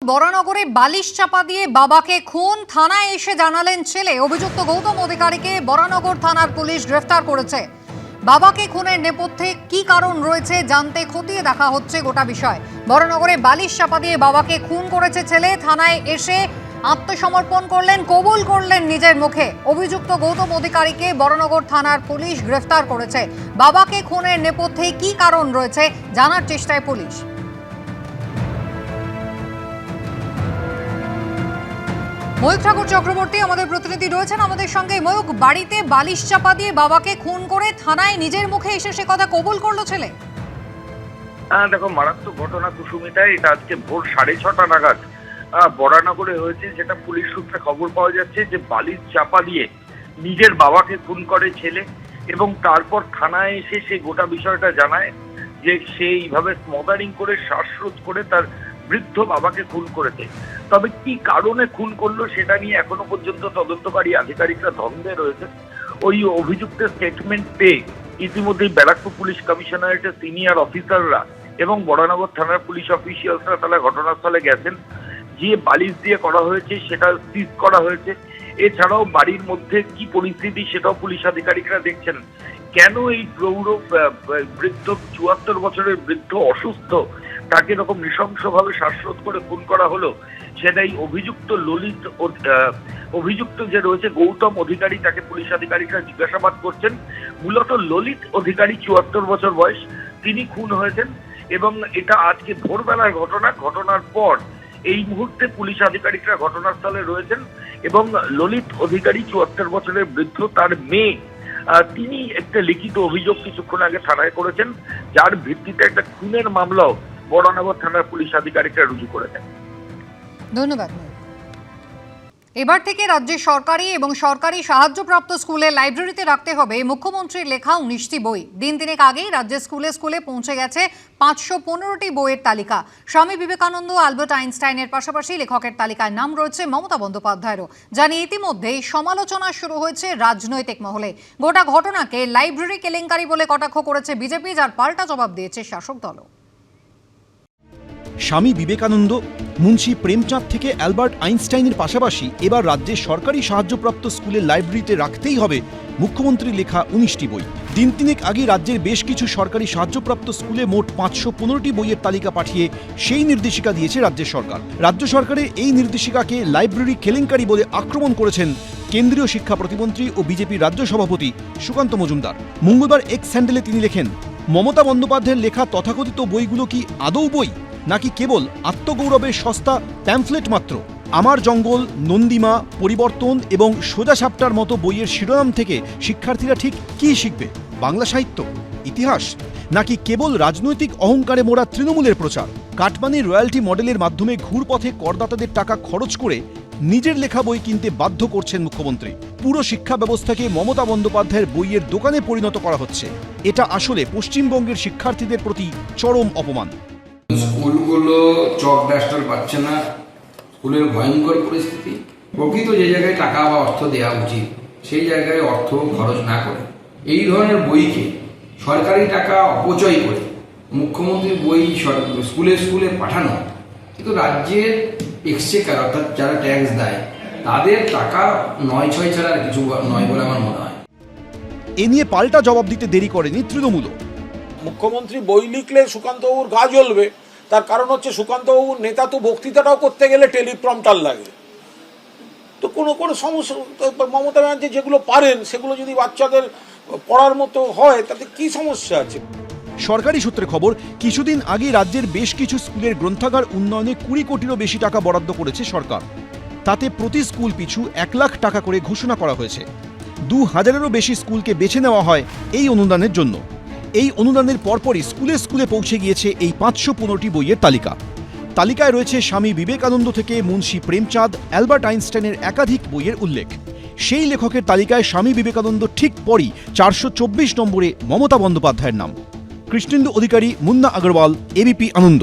বরানগরে বালিশ চাপা দিয়ে বাবাকে খুন, থানায় এসে জানালেন ছেলে। অভিযুক্ত গৌতম অধিকারীকে বরানগর থানার পুলিশ গ্রেফতার করেছে। বাবাকে খুনের নেপথ্যে কি কারণ রয়েছে জানতে খতিয়ে দেখা হচ্ছে গোটা বিষয়। বরানগরে বালিশ চাপা দিয়ে বাবাকে খুন করেছে ছেলে, থানায় এসে আত্মসমর্পণ করলেন, কবুল করলেন নিজের মুখে। অভিযুক্ত গৌতম অধিকারীকে বরানগর থানার পুলিশ গ্রেফতার করেছে। বাবাকে খুনের নেপথ্যে কি কারণ রয়েছে জানার চেষ্টায় পুলিশ। ময়ূক ঠাকুর চক্রবর্তী আমাদের প্রতিনিধি রয়েছেন আমাদের সঙ্গে। ময়ূক, বাড়িতে বালিশ চাপা দিয়ে বাবাকে খুন করে থানায় নিজের মুখে এসে সে কথা কবুল করলো ছেলে। দেখো, মারাত্মক ঘটনা কুসুমিতায়। এটা আজকে ভোর 6:30 নাগাদ বরানগরে হয়েছে, যেটা পুলিশ সূত্রে খবর পাওয়া যাচ্ছে যে বালিশ চাপা দিয়ে নিজের বাবাকে খুন করে ছেলে, এবং তারপর থানায় এসে সে গোটা বিষয়টা জানায় যে সে এইভাবে স্মদারিং করে শ্বাসরোধ করে তার বৃদ্ধ বাবাকে খুন করেছে। তবে কি কারণে খুন করলো সেটা নিয়ে এখনো পর্যন্ত তদন্তকারী আধিকারিকরা দ্বন্দ্বে রয়েছে। ওই অভিযুক্তের স্টেটমেন্ট পেয়ে ইতিমধ্যেই ব্যারাকপুর পুলিশ কমিশনারেটের সিনিয়র অফিসাররা এবং বরানগর থানার পুলিশ অফিসিয়ালসরা তারা ঘটনাস্থলে গেছেন। যে বালিশ দিয়ে করা হয়েছে সেটা সিজ করা হয়েছে। এছাড়াও বাড়ির মধ্যে কি পরিস্থিতি সেটাও পুলিশ আধিকারিকরা দেখছেন। কেন এই প্রৌঢ় বৃদ্ধ ৭৪ বছরের বৃদ্ধ অসুস্থ, তাকে এরকম নৃশংসভাবে শ্বাসরোধ করে খুন করা হলো, সেটাই অভিযুক্ত যে রয়েছে গৌতম অধিকারী, তাকে পুলিশ আধিকারিকরা জিজ্ঞাসাবাদ করছেন। মূলত ললিত অধিকারী, ৭৪ বছর বয়স, তিনি খুন হয়েছেন। এবং এটা আজকে ভোরবেলার ঘটনার পর এই মুহূর্তে পুলিশ আধিকারিকরা ঘটনাস্থলে রয়েছেন এবং ললিত অধিকারী ৭৪ বছরের বৃদ্ধ, তার মেয়ে, তিনি একটা লিখিত অভিযোগ কিছুক্ষণ আগে থানায় করেছেন, যার ভিত্তিতে একটা খুনের মামলাও বরানগর থানার পুলিশ আধিকারিকরা রুজু করেছেন। ধন্যবাদ। এবার থেকে রাজ্যের সরকারি এবং সরকারি সাহায্যপ্রাপ্ত স্কুলে লাইব্রেরিতে রাখতে হবে মুখ্যমন্ত্রীর লেখা ১৯টি বই। দিন তিনেক আগেই রাজ্যের স্কুলে পৌঁছে গেছে ৫১৫টি বইয়ের তালিকা। স্বামী বিবেকানন্দ, আলবার্ট আইনস্টাইনের পাশাপাশি লেখকের তালিকায় নাম রয়েছে মমতা বন্দ্যোপাধ্যায়েরও। জানিয়ে ইতিমধ্যেই সমালোচনা শুরু হয়েছে রাজনৈতিক মহলে। গোটা ঘটনাকে লাইব্রেরি কেলেঙ্কারি বলে কটাক্ষ করেছে বিজেপি, যার পাল্টা জবাব দিয়েছে শাসক দলও। স্বামী বিবেকানন্দ, মুন্সি প্রেমচাঁদ থেকে অ্যালবার্ট আইনস্টাইনের পাশাপাশি এবার রাজ্যের সরকারি সাহায্যপ্রাপ্ত স্কুলের লাইব্রেরিতে রাখতেই হবে মুখ্যমন্ত্রীর লেখা ১৯টি বই। দিন তিনেক আগে রাজ্যের বেশ কিছু সরকারি সাহায্যপ্রাপ্ত স্কুলে মোট ৫১৫টি বইয়ের তালিকা পাঠিয়ে সেই নির্দেশিকা দিয়েছে রাজ্যের সরকার। রাজ্য সরকারের এই নির্দেশিকাকে লাইব্রেরি কেলেঙ্কারি বলে আক্রমণ করেছেন কেন্দ্রীয় শিক্ষা প্রতিমন্ত্রী ও বিজেপির রাজ্য সভাপতি সুকান্ত মজুমদার। মঙ্গলবার এক্স হ্যান্ডেলে তিনি লেখেন, মমতা বন্দ্যোপাধ্যায়ের লেখা তথাকথিত বইগুলো কি আদৌ বই, নাকি কেবল আত্মগৌরবের সস্তা প্যাম্ফলেট মাত্র? আমার জঙ্গল, নন্দিমা, পরিবর্তন এবং সোজা সাপটার মতো বইয়ের শিরোনাম থেকে শিক্ষার্থীরা ঠিক কী শিখবে? বাংলা সাহিত্য, ইতিহাস, নাকি কেবল রাজনৈতিক অহংকারে মোড়া তৃণমূলের প্রচার? কাটমানির রয়্যালটি মডেলের মাধ্যমে ঘুরপথে করদাতাদের টাকা খরচ করে নিজের লেখা বই কিনতে বাধ্য করছেন মুখ্যমন্ত্রী। পুরো শিক্ষা ব্যবস্থাকে মমতা বন্দ্যোপাধ্যায়ের বইয়ের দোকানে পরিণত করা হচ্ছে। এটা আসলে পশ্চিমবঙ্গের শিক্ষার্থীদের প্রতি চরম অপমান। স্কুলগুলো চক ডাস্টার পাচ্ছে না, স্কুলের ভয়ঙ্কর পরিস্থিতি। প্রকৃত যে জায়গায় টাকা বা অর্থ দেওয়া উচিত সেই জায়গায় অর্থ খরচ না করে এই ধরনের বইকে সরকারি টাকা অপচয় করে মুখ্যমন্ত্রীর বই স্কুলে পাঠানো, কিন্তু রাজ্যের এক্সচেকার অর্থাৎ যারা ট্যাক্স দেয় তাদের টাকা ৯-৬ ছাড়া আর কিছু নয় বলে আমার মনে হয়। এ নিয়ে পাল্টা জবাব দিতে দেরি করেনি তৃণমূলও। মুখ্যমন্ত্রী বই লিখলে সুকান্তবাবুর গা জ্বলবে, তার কারণ হচ্ছে সুকান্তবাবুর নেতা তো বক্তৃতাটাও করতে গেলে টেলিপ্রম্পটার লাগে। তো কোনো সমস্যা, মমতা ব্যানার্জি যেগুলো পারেন সেগুলো যদি বাচ্চাদের পড়ার মতো হয় তাতে কি সমস্যা আছে? সরকারি সূত্রে খবর, কিছুদিন আগে রাজ্যের বেশ কিছু স্কুলের গ্রন্থাগার উন্নয়নে ২০ কোটিরও বেশি টাকা বরাদ্দ করেছে সরকার। তাতে প্রতি স্কুল পিছু ১ লাখ টাকা করে ঘোষণা করা হয়েছে। ২,০০০-এরও বেশি স্কুলকে বেছে নেওয়া হয় এই অনুদানের জন্য। এই অনুদানের পরপরই স্কুলে পৌঁছে গিয়েছে এই ৫১৫টি বইয়ের তালিকায় রয়েছে স্বামী বিবেকানন্দ থেকে মুন্সি প্রেমচাঁদ, অ্যালবার্ট আইনস্টাইনের একাধিক বইয়ের উল্লেখ। সেই লেখকের তালিকায় স্বামী বিবেকানন্দ ঠিক পরই ৪২৪ নম্বরে মমতা বন্দ্যোপাধ্যায়ের নাম। কৃষ্ণেন্দু অধিকারী, মুন্না আগরওয়াল, এবিপি আনন্দ।